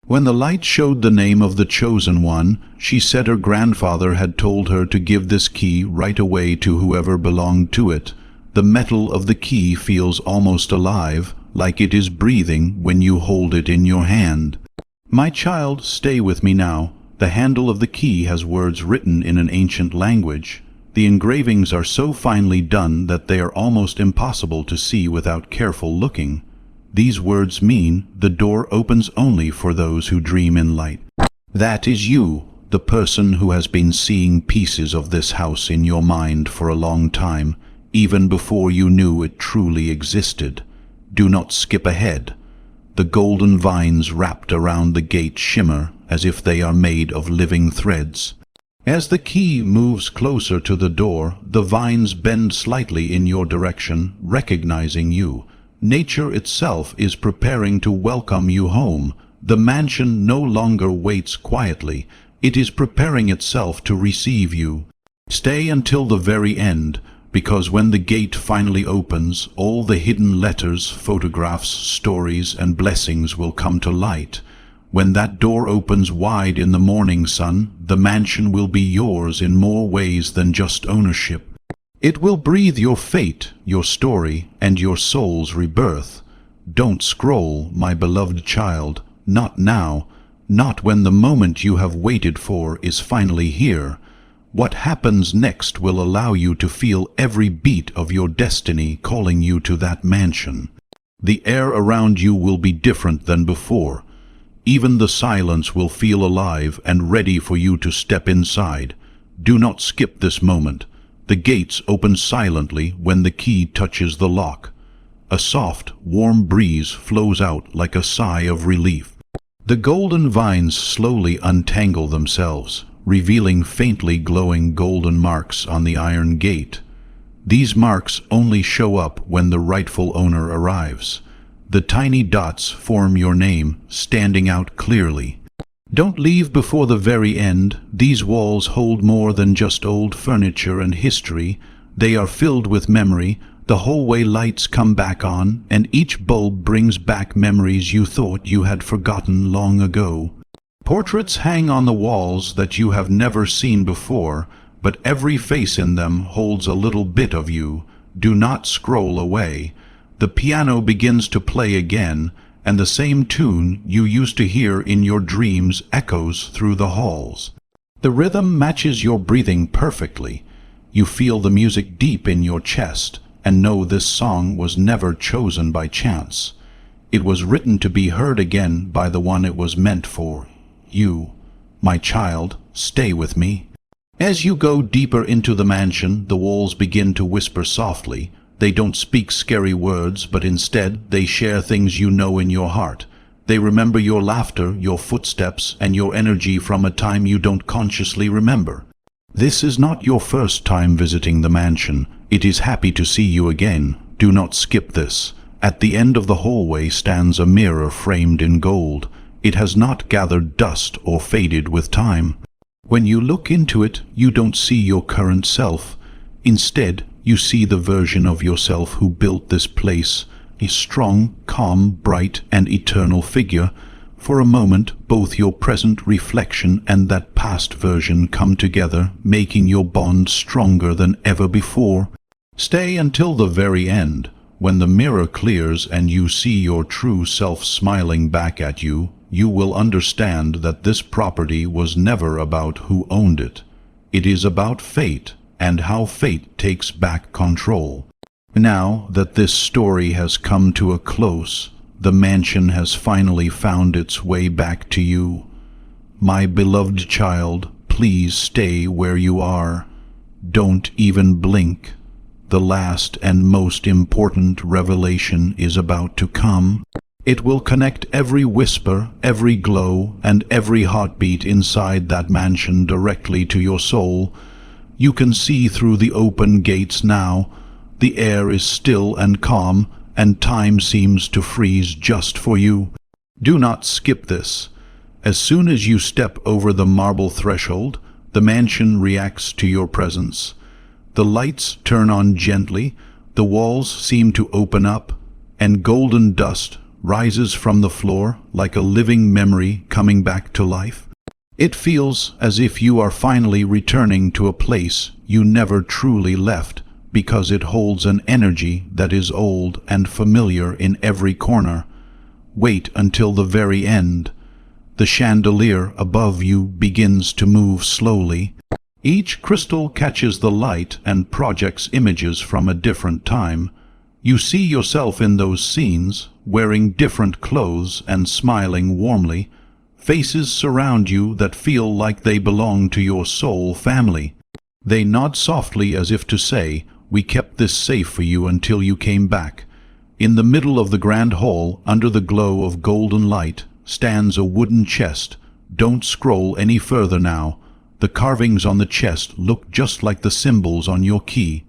When the light showed the name of the chosen one, she said her grandfather had told her to give this key right away to whoever belonged to it. The metal of the key feels almost alive, like it is breathing when you hold it in your hand. My child, stay with me now. The handle of the key has words written in an ancient language. The engravings are so finely done that they are almost impossible to see without careful looking. These words mean the door opens only for those who dream in light. That is you, the person who has been seeing pieces of this house in your mind for a long time, even before you knew it truly existed. Do not skip ahead. The golden vines wrapped around the gate shimmer as if they are made of living threads. As the key moves closer to the door, the vines bend slightly in your direction, recognizing you. Nature itself is preparing to welcome you home. The mansion no longer waits quietly. It is preparing itself to receive you. Stay until the very end, because when the gate finally opens, all the hidden letters, photographs, stories, and blessings will come to light. When that door opens wide in the morning sun, the mansion will be yours in more ways than just ownership. It will breathe your fate, your story, and your soul's rebirth. Don't scroll, my beloved child, not now, not when the moment you have waited for is finally here. What happens next will allow you to feel every beat of your destiny calling you to that mansion. The air around you will be different than before. Even the silence will feel alive and ready for you to step inside. Do not skip this moment. The gates open silently when the key touches the lock. A soft, warm breeze flows out like a sigh of relief. The golden vines slowly untangle themselves, revealing faintly glowing golden marks on the iron gate. These marks only show up when the rightful owner arrives. The tiny dots form your name, standing out clearly. Don't leave before the very end. These walls hold more than just old furniture and history. They are filled with memory. The hallway lights come back on, and each bulb brings back memories you thought you had forgotten long ago. Portraits hang on the walls that you have never seen before, but every face in them holds a little bit of you. Do not scroll away. The piano begins to play again, and the same tune you used to hear in your dreams echoes through the halls. The rhythm matches your breathing perfectly. You feel the music deep in your chest, and know this song was never chosen by chance. It was written to be heard again by the one it was meant for. You, my child, stay with me. As you go deeper into the mansion, the walls begin to whisper softly. They don't speak scary words, but instead they share things you know in your heart. They remember your laughter, your footsteps, and your energy from a time you don't consciously remember. This is not your first time visiting the mansion. It is happy to see you again. Do not skip this. At the end of the hallway stands a mirror framed in gold. It has not gathered dust or faded with time. When you look into it, you don't see your current self. Instead, you see the version of yourself who built this place, a strong, calm, bright, and eternal figure. For a moment, both your present reflection and that past version come together, making your bond stronger than ever before. Stay until the very end. When the mirror clears and you see your true self smiling back at you, you will understand that this property was never about who owned it. It is about fate, and how fate takes back control. Now that this story has come to a close, the mansion has finally found its way back to you. My beloved child, please stay where you are. Don't even blink. The last and most important revelation is about to come. It will connect every whisper, every glow, and every heartbeat inside that mansion directly to your soul. You can see through the open gates now. The air is still and calm, and time seems to freeze just for you. Do not skip this. As soon as you step over the marble threshold, the mansion reacts to your presence. The lights turn on gently, the walls seem to open up, and golden dust rises from the floor like a living memory coming back to life. It feels as if you are finally returning to a place you never truly left, because it holds an energy that is old and familiar in every corner. Wait until the very end. The chandelier above you begins to move slowly. Each crystal catches the light and projects images from a different time. You see yourself in those scenes, wearing different clothes and smiling warmly. Faces surround you that feel like they belong to your soul family. They nod softly as if to say, "We kept this safe for you until you came back." In the middle of the grand hall, under the glow of golden light, stands a wooden chest. Don't scroll any further now. The carvings on the chest look just like the symbols on your key.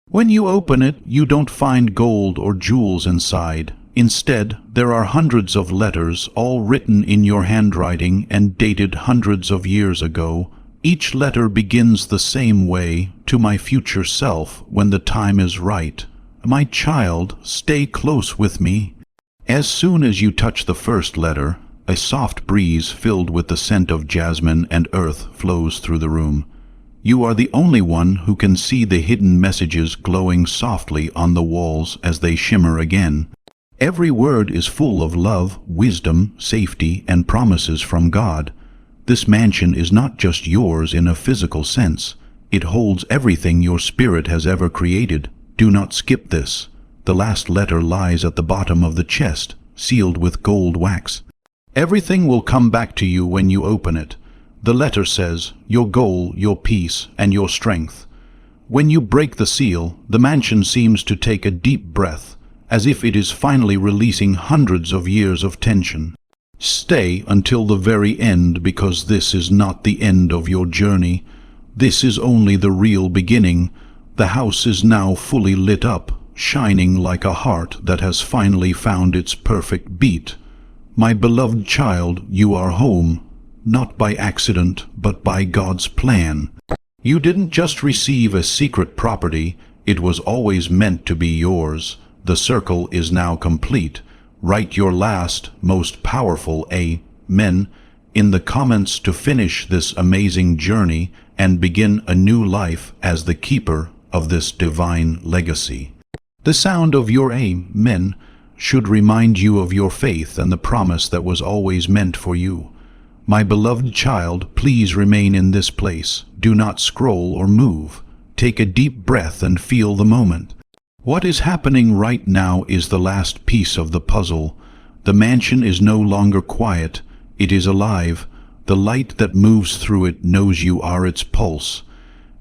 When you open it, you don't find gold or jewels inside. Instead, there are hundreds of letters, all written in your handwriting and dated hundreds of years ago. Each letter begins the same way: "To my future self, when the time is right. My child, stay close with me." As soon as you touch the first letter, a soft breeze filled with the scent of jasmine and earth flows through the room. You are the only one who can see the hidden messages glowing softly on the walls as they shimmer again. Every word is full of love, wisdom, safety, and promises from God. This mansion is not just yours in a physical sense. It holds everything your spirit has ever created. Do not skip this. The last letter lies at the bottom of the chest, sealed with gold wax. Everything will come back to you when you open it. The letter says, your goal, your peace, and your strength. When you break the seal, the mansion seems to take a deep breath, as if it is finally releasing hundreds of years of tension. Stay until the very end, because this is not the end of your journey. This is only the real beginning. The house is now fully lit up, shining like a heart that has finally found its perfect beat. My beloved child, you are home, not by accident, but by God's plan. You didn't just receive a secret property, it was always meant to be yours. The circle is now complete. Write your last, most powerful Amen in the comments to finish this amazing journey and begin a new life as the keeper of this divine legacy. The sound of your Amen should remind you of your faith and the promise that was always meant for you. My beloved child, please remain in this place. Do not scroll or move. Take a deep breath and feel the moment. What is happening right now is the last piece of the puzzle. The mansion is no longer quiet. It is alive. The light that moves through it knows you are its pulse.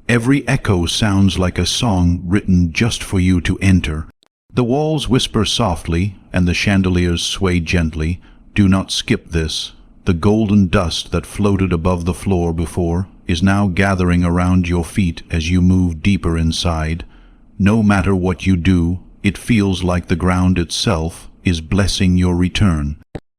Every echo sounds like a song written just for you to enter. The walls whisper softly, and the chandeliers sway gently. Do not skip this. The golden dust that floated above the floor before is now gathering around your feet as you move deeper inside. No matter what you do, it feels like the ground itself is blessing your return.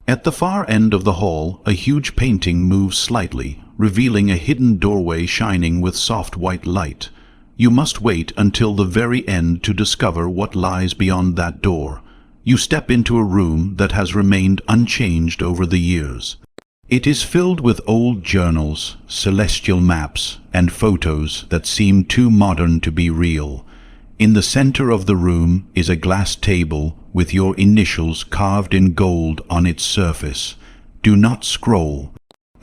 At the far end of the hall, a huge painting moves slightly, revealing a hidden doorway shining with soft white light. You must wait until the very end to discover what lies beyond that door. You step into a room that has remained unchanged over the years. It is filled with old journals, celestial maps, and photos that seem too modern to be real. In the center of the room is a glass table with your initials carved in gold on its surface. Do not scroll.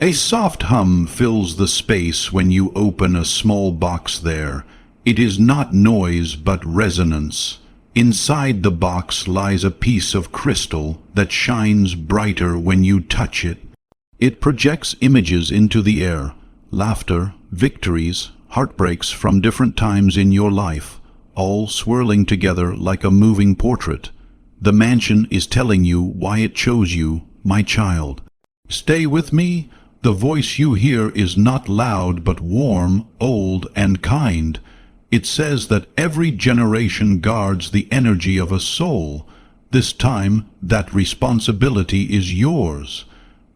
A soft hum fills the space when you open a small box there. It is not noise but resonance. Inside the box lies a piece of crystal that shines brighter when you touch it. It projects images into the air, laughter, victories, heartbreaks from different times in your life, all swirling together like a moving portrait. The mansion is telling you why it chose you, my child. Stay with me. The voice you hear is not loud but warm, old, and kind. It says that every generation guards the energy of a soul. This time, that responsibility is yours.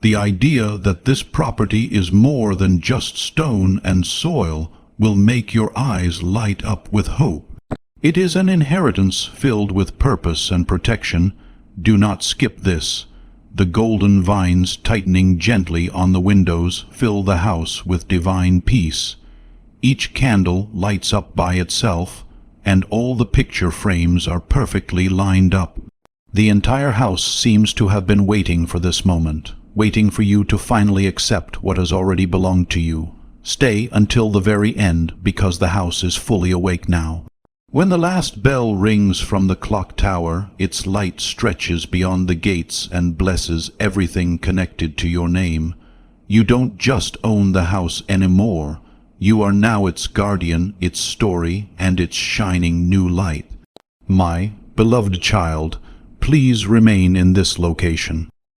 The idea that this property is more than just stone and soil will make your eyes light up with hope. It is an inheritance filled with purpose and protection. Do not skip this. The golden vines tightening gently on the windows fill the house with divine peace. Each candle lights up by itself, and all the picture frames are perfectly lined up. The entire house seems to have been waiting for this moment, waiting for you to finally accept what has already belonged to you. Stay until the very end, because the house is fully awake now. When the last bell rings from the clock tower, its light stretches beyond the gates and blesses everything connected to your name. You don't just own the house anymore. You are now its guardian, its story, and its shining new light. My beloved child, please remain in this location.